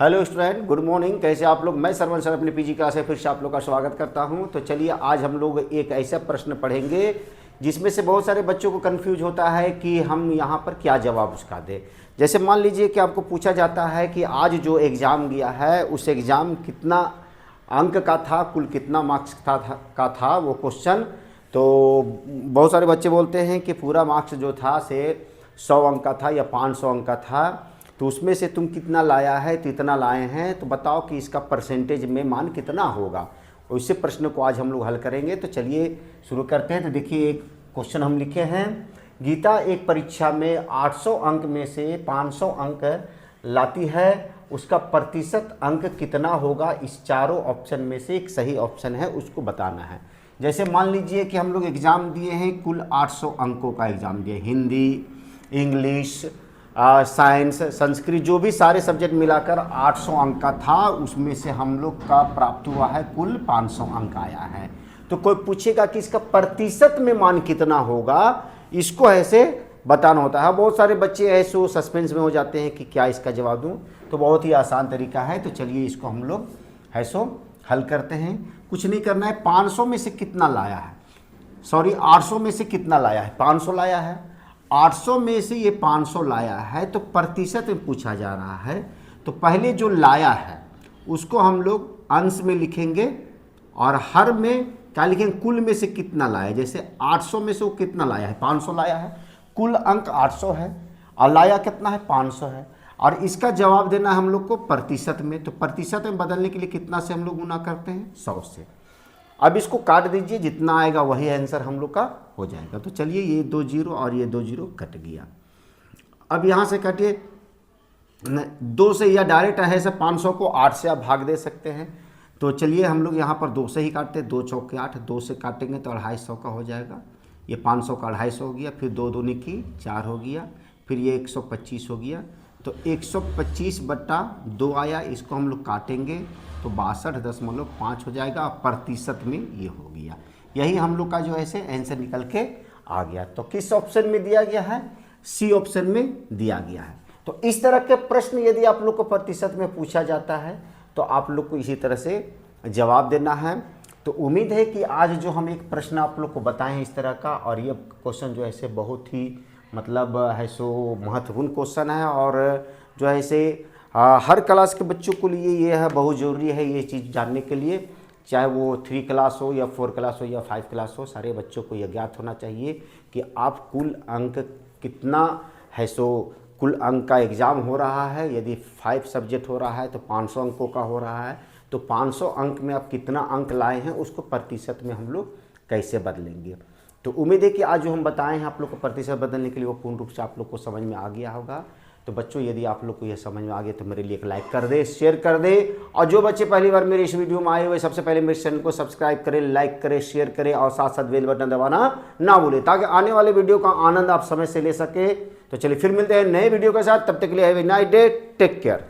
Hello student, good morning. कैसे आप लोग? मैं सरवण सर अपने पीजी क्लास से फिर से आप लोग का स्वागत करता हूं। तो चलिए आज हम लोग एक ऐसा प्रश्न पढ़ेंगे जिसमें से बहुत सारे बच्चों को कंफ्यूज होता है कि हम यहां पर क्या जवाब उसका दें। जैसे मान लीजिए कि आपको पूछा जाता है कि आज जो एग्ज़ाम गया है उस एग्ज़ाम कितना अंक का था, कुल कितना मार्क्स का था वो क्वेश्चन। तो बहुत सारे बच्चे बोलते हैं कि पूरा मार्क्स जो था से 100 अंक का था या 500 अंक का था, तो उसमें से तुम कितना लाया है, तो इतना लाए हैं, तो बताओ कि इसका परसेंटेज में मान कितना होगा। और इसी प्रश्न को आज हम लोग हल करेंगे। तो चलिए शुरू करते हैं। तो देखिए एक क्वेश्चन हम लिखे हैं, गीता एक परीक्षा में 800 अंक में से 500 अंक लाती है, उसका प्रतिशत अंक कितना होगा। इस चारों ऑप्शन में से एक सही ऑप्शन है, उसको बताना है। जैसे मान लीजिए कि हम लोग एग्ज़ाम दिए हैं, कुल 800 अंकों का एग्ज़ाम दिए, हिंदी, इंग्लिश, साइंस, संस्कृत, जो भी सारे सब्जेक्ट मिलाकर 800 अंक का था, उसमें से हम लोग का प्राप्त हुआ है कुल 500 अंक आया है। तो कोई पूछेगा कि इसका प्रतिशत में मान कितना होगा, इसको ऐसे बताना होता है। बहुत सारे बच्चे ऐसे सस्पेंस में हो जाते हैं कि क्या इसका जवाब दूं। तो बहुत ही आसान तरीका है। तो चलिए इसको हम लोग ऐसो हल करते हैं। कुछ नहीं करना है, 500 में से कितना लाया है, 800 में से कितना लाया है, 500 लाया है। 800 में से ये 500 लाया है, तो प्रतिशत में पूछा जा रहा है। तो पहले जो लाया है उसको हम लोग अंश में लिखेंगे और हर में क्या लिखेंगे, कुल में से कितना लाया। जैसे 800 में से वो कितना लाया है, 500 लाया है, कुल अंक 800 है और लाया कितना है, 500 है। और इसका जवाब देना है हम लोग को प्रतिशत में। तो प्रतिशत में बदलने के लिए कितना से हम लोग गुना करते हैं, 100 से। अब इसको काट दीजिए, जितना आएगा वही आंसर हम लोग का हो जाएगा। तो चलिए ये 2 जीरो और ये 2 जीरो कट गया। अब यहाँ से काटिए 2 से, या डायरेक्ट है से 500 को 8 से आप भाग दे सकते हैं। तो चलिए हम लोग यहाँ पर 2 से ही काटते हैं, 2 चौके 8, 2 से काटेंगे तो 250 का हो जाएगा। ये 500 का 250 हो गया, फिर 2 दूनी की 4 हो गया, फिर ये 125 हो गया। तो 125/2 आया, इसको हम लोग काटेंगे तो 62.5 हो जाएगा। प्रतिशत में ये हो गया। यही हम लोग का जो ऐसे आंसर निकल के आ गया। तो किस ऑप्शन में दिया गया है, सी ऑप्शन में दिया गया है। तो इस तरह के प्रश्न यदि आप लोग को प्रतिशत में पूछा जाता है तो आप लोग को इसी तरह से जवाब देना है। तो उम्मीद है कि आज जो हम एक प्रश्न आप लोग को बताएं हैं इस तरह का, और ये क्वेश्चन जो है से बहुत ही मतलब है सो महत्वपूर्ण क्वेश्चन है, और जो है से हर क्लास के बच्चों के लिए ये है, बहुत ज़रूरी है ये चीज़ जानने के लिए। चाहे वो 3 क्लास हो या 4 क्लास हो या 5 क्लास हो, सारे बच्चों को यह ज्ञात होना चाहिए कि आप कुल अंक कितना है सो कुल अंक का एग्ज़ाम हो रहा है। यदि 5 सब्जेक्ट हो रहा है तो 500 अंकों का हो रहा है। तो 500 अंक में आप कितना अंक लाए हैं उसको प्रतिशत में हम लोग कैसे बदलेंगे। तो उम्मीद है कि आज जो हम बताए हैं आप लोग को प्रतिशत बदलने के लिए वो पूर्ण रूप से आप लोग को समझ में आ गया होगा। तो बच्चों यदि आप लोग को यह समझ में आ गया तो मेरे लिए एक लाइक कर दे, शेयर कर दे, और जो बच्चे पहली बार मेरे इस वीडियो में आए हुए सबसे पहले मेरे चैनल को सब्सक्राइब करें, लाइक करें, शेयर करें और साथ साथ बेल बटन दबाना ना भूलें, ताकि आने वाले वीडियो का आनंद आप समय से ले सके। तो चलिए फिर मिलते हैं नए वीडियो के साथ, तब तक के लिए have a nice day, take care.